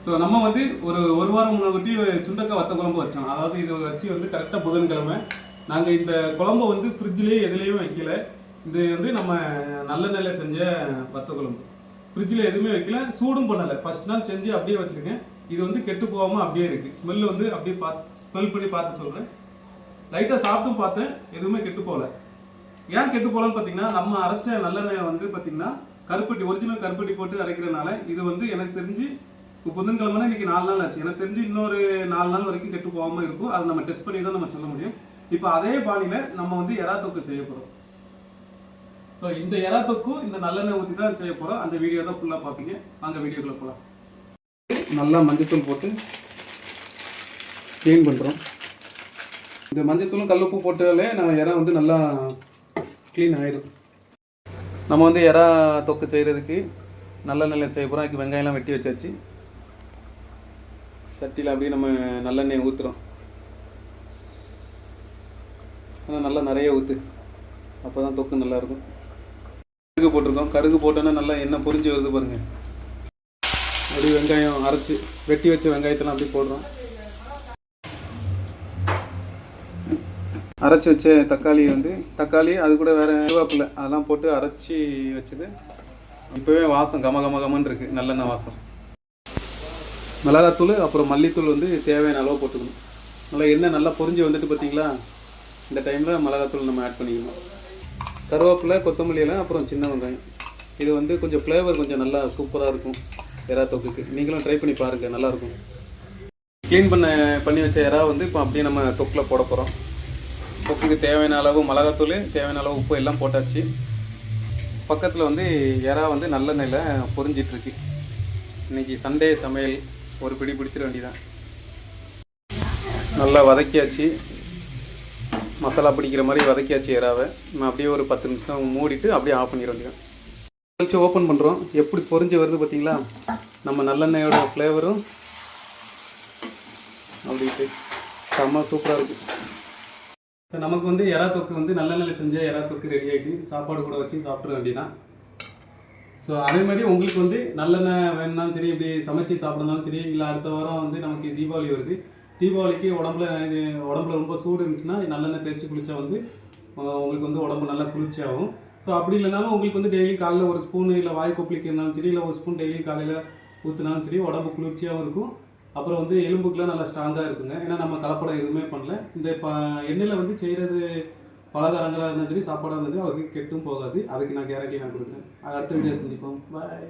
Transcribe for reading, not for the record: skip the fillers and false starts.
So நம்ம வந்து ஒரு வாரம் முன்னாடி சுண்டக்காய் வத்த குழம்பு வச்சோம். அதாவது இது வச்சு வந்து கரெக்டாக புதன்கிழமை நாங்கள் இந்த குழம்பு வந்து ஃப்ரிட்ஜ்லேயே எதுலேயும் வைக்கல. இது வந்து நம்ம நல்லெண்ணெயில் செஞ்ச வத்த குழம்பு. ஃப்ரிட்ஜில் எதுவுமே வைக்கல, சூடும் பண்ணலை. ஃபர்ஸ்ட் நாள் செஞ்சு அப்படியே வச்சுருக்கேன். இது வந்து கெட்டு போகாமல் அப்படியே இருக்குது. ஸ்மெல் வந்து அப்படியே ஸ்மெல் பண்ணி பார்த்து சொல்கிறேன். லைட்டாக சாப்பிட்டும் பார்த்தேன், எதுவுமே கெட்டு போகல. ஏன் கெட்டு போகலன்னு பார்த்தீங்கன்னா, நம்ம அரைச்ச நல்லெண்ணெய் வந்து பார்த்தீங்கன்னா கருப்பட்டி, ஒரிஜினல் கருப்பட்டி போட்டு அரைக்கிறதுனால இது வந்து எனக்கு தெரிஞ்சு இப்போ புதன்கிழமைனா இன்னைக்கு 4 நாள் ஆச்சு. எனக்கு தெரிஞ்சு இன்னொரு 4 நாள் வரைக்கும் கெட்டு போகாமல் இருக்கும். அதை நம்ம டெஸ்ட் பண்ணி தான் நம்ம சொல்ல முடியும். இப்போ அதே பாணியில் நம்ம வந்து எறா தொக்கு செய்ய போகிறோம். ஸோ இந்த எறா தொக்கு இந்த நல்லெண்ணெய் ஊற்றி தான் செய்ய போகிறோம். அந்த வீடியோ தான் ஃபுல்லாக பார்ப்பீங்க. வாங்க வீடியோக்குள்ளே போகலாம். நல்லா மஞ்சத்தூள் போட்டு க்ளீன் பண்ணுறோம். இந்த மஞ்சத்தூளும் கல்லுப்பு போட்டாலே நம்ம எறா வந்து நல்லா க்ளீன் ஆகிடும். நம்ம வந்து எறா தொக்கு செய்கிறதுக்கு நல்லெண்ணெயில் செய்ய போகிறோம். அதுக்கு வெங்காயம்லாம் வெட்டி வச்சாச்சு. சட்டியில் அப்படியே நம்ம நல்லெண்ணெய் ஊற்றுறோம். ஆனால் நல்லா நிறைய ஊற்று, அப்போ தான் தொக்கு நல்லாயிருக்கும். கடுகு போட்டிருக்கோம். கடுகு போட்டோன்னா நல்லா எண்ணெய் பொரிஞ்சு வருது பாருங்கள். அப்படியே வெங்காயம் அரைச்சி வெட்டி வச்ச வெங்காயத்தெல்லாம் அப்படி போடுறோம். அரைச்சி வச்ச தக்காளி அது கூட வேறு கருவேப்பிலை அதெல்லாம் போட்டு அரைச்சி வச்சது. இப்போவே வாசம் கமன்னு இருக்குது, நல்லெண்ணெய் வாசம். மிளகாத்தூள் அப்புறம் மல்லித்தூள் வந்து தேவையான அளவு போட்டுக்கணும். நல்லா எண்ணெய் நல்லா பொரிஞ்சு வந்துட்டு பார்த்தீங்களா, இந்த டைமில் மிளகாத்தூள் நம்ம ஆட் பண்ணிக்கணும். கருவேப்பிலை, கொத்தமல்லி எல்லாம், அப்புறம் சின்ன வெங்காயம். இது வந்து கொஞ்சம் ஃப்ளேவர் கொஞ்சம் நல்லா சூப்பராக இருக்கும் எறா தொக்குக்கு. நீங்களும் ட்ரை பண்ணி பாருங்கள், நல்லாயிருக்கும். க்ளீன் பண்ணி வச்ச எறா வந்து இப்போ அப்படியே நம்ம தொக்கில் போட போகிறோம். தொக்குக்கு தேவையான அளவு மிளகாத்தூள், தேவையான அளவு உப்பு எல்லாம் போட்டாச்சு. பக்கத்தில் வந்து எறா வந்து நல்லெண்ணெயில் பொரிஞ்சிட்ருக்கு. இன்றைக்கி சண்டே சமையல் ஒரு பிடி பிடிச்சிட வேண்டியதான். நல்லா வதக்கியாச்சு, மசாலா பிடிக்கிற மாதிரி வதக்கியாச்சு எறாவை. நம்ம அப்படியே ஒரு 10 நிமிஷம் மூடிட்டு அப்படியே ஆஃப் பண்ணிட வேண்டியதான். கழிச்சு ஓப்பன் பண்ணுறோம். எப்படி பொரிஞ்சு வருது பார்த்தீங்களா, நம்ம நல்லெண்ணெயோட ஃப்ளேவரும் அப்படின்ட்டு செம்ம சூப்பராக இருக்குது. ஸோ நமக்கு வந்து எறா தொக்கு வந்து நல்லெண்ணெயில் செஞ்ச எறா தொக்கு ரெடி ஆகிட்டு சாப்பாடு கூட வச்சு சாப்பிட்ற வேண்டியதான். ஸோ அதே மாதிரி உங்களுக்கு வந்து நல்லெண்ணெய் வேணுனாலும் சரி, இப்படி சமைச்சு சாப்பிட்றதுனாலும் சரி, இல்லை அடுத்த வாரம் வந்து நமக்கு தீபாவளி வருது. தீபாவளிக்கு உடம்புல ரொம்ப சூடு இருந்துச்சுன்னா நல்லெண்ணெய் தேய்ச்சி குளித்தா வந்து உங்களுக்கு வந்து உடம்பு நல்லா குளிர்ச்சியாகும். ஸோ அப்படி இல்லைனாலும் உங்களுக்கு வந்து டெய்லி காலையில் ஒரு ஸ்பூன், இல்லை வாய் கொப்பளிக்கிறனாலும் சரி, இல்லை ஒரு ஸ்பூன் டெய்லி காலையில் ஊற்றினாலும் சரி, உடம்பு குளிர்ச்சியாகவும் இருக்கும். அப்புறம் வந்து எலும்புக்குலாம் நல்லா ஸ்ட்ராங்காக இருக்குங்க. ஏன்னா நம்ம கலப்படம் எதுவுமே பண்ணல. இந்த எண்ணெயில் வந்து செய்கிறது பலகாரங்களாக இருந்தாலும் சரி, சாப்பாடாக இருந்தாலும் சரி, அவசியம் கெட்டும் போகாது. அதுக்கு நான் கேரண்டி கொடுக்குறேன். அடுத்த வீடியோ சந்திப்போம். பாய்.